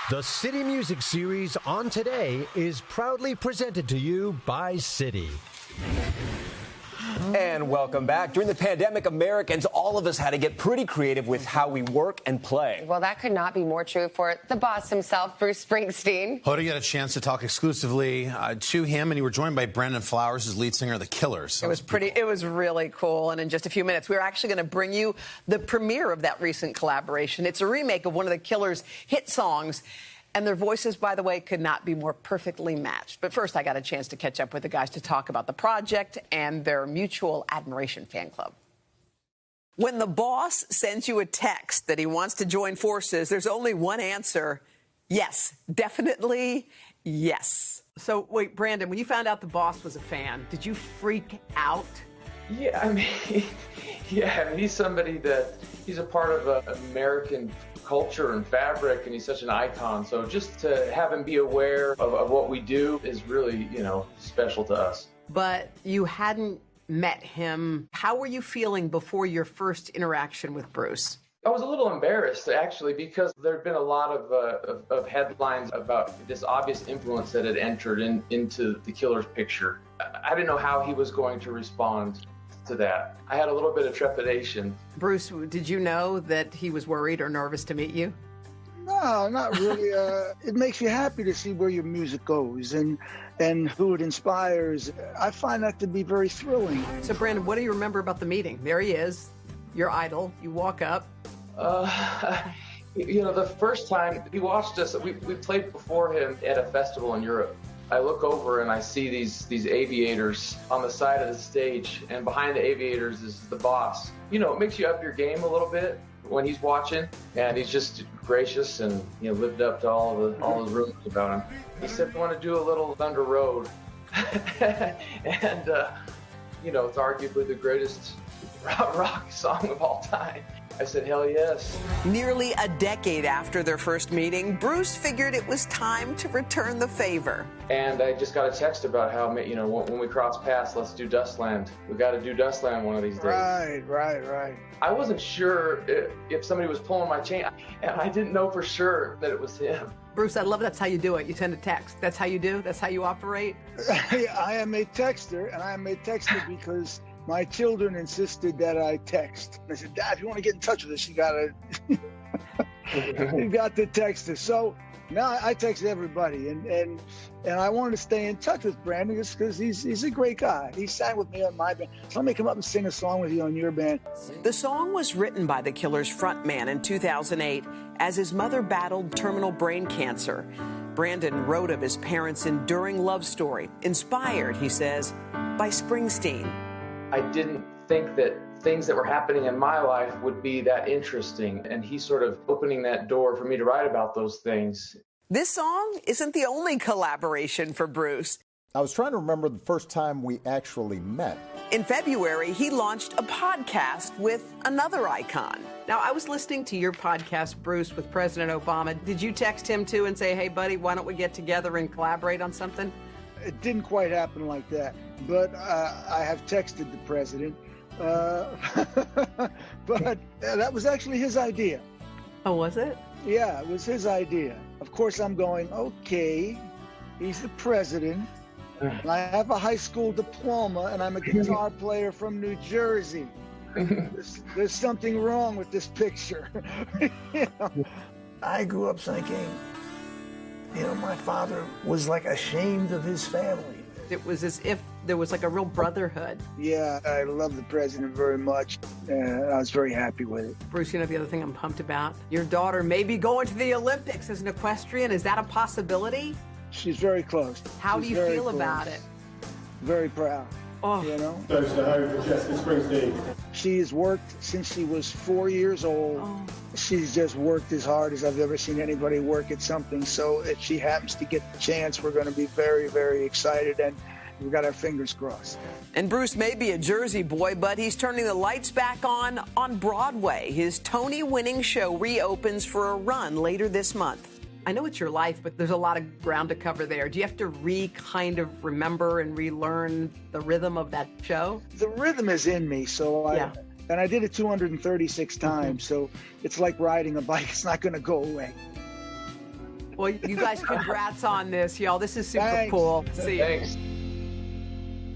The City Music Series on Today is proudly presented to you by City. And welcome back. During the pandemic, Americans, all of us had to get pretty creative with how we work and play. Well, that could not be more true for the boss himself, Bruce Springsteen. Hoda got a chance to talk exclusively to him, and you were joined by Brandon Flowers, his lead singer of The Killers. It was pretty. It was really cool. And in just a few minutes, we're actually going to bring you the premiere of that recent collaboration. It's a remake of one of The Killers' hit songs. And their voices, by the way, could not be more perfectly matched. But first, I got a chance to catch up with the guys to talk about the project and their mutual admiration fan club. When the boss sends you a text that he wants to join forces, there's only one answer. Yes, definitely yes. So, wait, Brandon, when you found out the boss was a fan, did you freak out? Yeah, I mean, he's somebody that he's a part of American culture and fabric, and he's such an icon. So just to have him be aware of what we do is really, special to us. But you hadn't met him. How were you feeling before your first interaction with Bruce? I was a little embarrassed, actually, because there had been a lot of headlines about this obvious influence that had entered into the Killer's picture. I didn't know how he was going to respond to that. I had a little bit of trepidation. Bruce, did you know that he was worried or nervous to meet you? No, not really. It makes you happy to see where your music goes and who it inspires. I find that to be very thrilling. So, Brandon, what do you remember about the meeting? There he is, your idol. You walk up. The first time he watched us, we played before him at a festival in Europe. I look over and I see these aviators on the side of the stage, and behind the aviators is the boss. It makes you up your game a little bit when he's watching, and he's just gracious and lived up to all the rumors about him. He said, "I want to do a little Thunder Road," and it's arguably the greatest rock song of all time. I said, hell yes. Nearly a decade after their first meeting, Bruce figured it was time to return the favor. And I just got a text about how, when we cross paths, let's do Dustland. We got to do Dustland one of these days. Right. I wasn't sure if somebody was pulling my chain, and I didn't know for sure that it was him. Bruce, I love that's how you do it. You send a text. That's how you do? That's how you operate? I am a texter, and I am a texter because my children insisted that I text. I said, Dad, if you want to get in touch with us, you got to text us. So now I text everybody, and I wanted to stay in touch with Brandon just because he's a great guy. He sang with me on my band. So I'll make him up and sing a song with you on your band. The song was written by the Killer's frontman in 2008 as his mother battled terminal brain cancer. Brandon wrote of his parents' enduring love story, inspired, he says, by Springsteen. I didn't think that things that were happening in my life would be that interesting, and he's sort of opening that door for me to write about those things. This song isn't the only collaboration for Bruce. I was trying to remember the first time we actually met. In February, he launched a podcast with another icon. Now, I was listening to your podcast, Bruce, with President Obama. Did you text him too and say, hey, buddy, why don't we get together and collaborate on something? It didn't quite happen like that, but I have texted the president. But that was actually his idea. Oh, was it? Yeah, it was his idea. Of course, I'm going, okay, he's the president. And I have a high school diploma, and I'm a guitar player from New Jersey. There's something wrong with this picture. I grew up thinking, my father was like ashamed of his family. It was as if there was like a real brotherhood. Yeah, I love the president very much. I was very happy with it. Bruce, the other thing I'm pumped about, your daughter may be going to the Olympics as an equestrian. Is that a possibility? She's very close. How do you feel about it? Very proud. Oh. Close to home for Jessica Springsteen. She has worked since she was 4 years old. Oh. She's just worked as hard as I've ever seen anybody work at something. So if she happens to get the chance, we're going to be very, very excited, and we've got our fingers crossed. And Bruce may be a Jersey boy, but he's turning the lights back on Broadway. His Tony-winning show reopens for a run later this month. I know it's your life, but there's a lot of ground to cover there. Do you have to kind of remember and relearn the rhythm of that show? The rhythm is in me, so and I did it 236 times, so it's like riding a bike. It's not going to go away. Well, you guys, congrats on this, y'all. This is super Thanks. cool. See you. Thanks.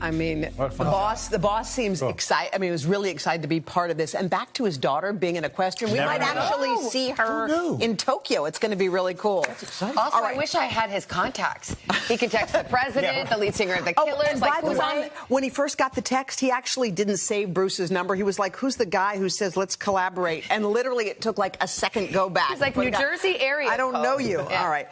I mean, the boss seems excited. I mean, he was really excited to be part of this. And back to his daughter being an equestrian. We might actually see her in Tokyo. It's going to be really cool. That's exciting. Also, I wish I had his contacts. He can text the president, the lead singer of the Killers. And by the way, when he first got the text, he actually didn't save Bruce's number. He was like, who's the guy who says, let's collaborate? And literally, it took like a second go back. He's like, New Jersey area I don't code. know you. Yeah. All right.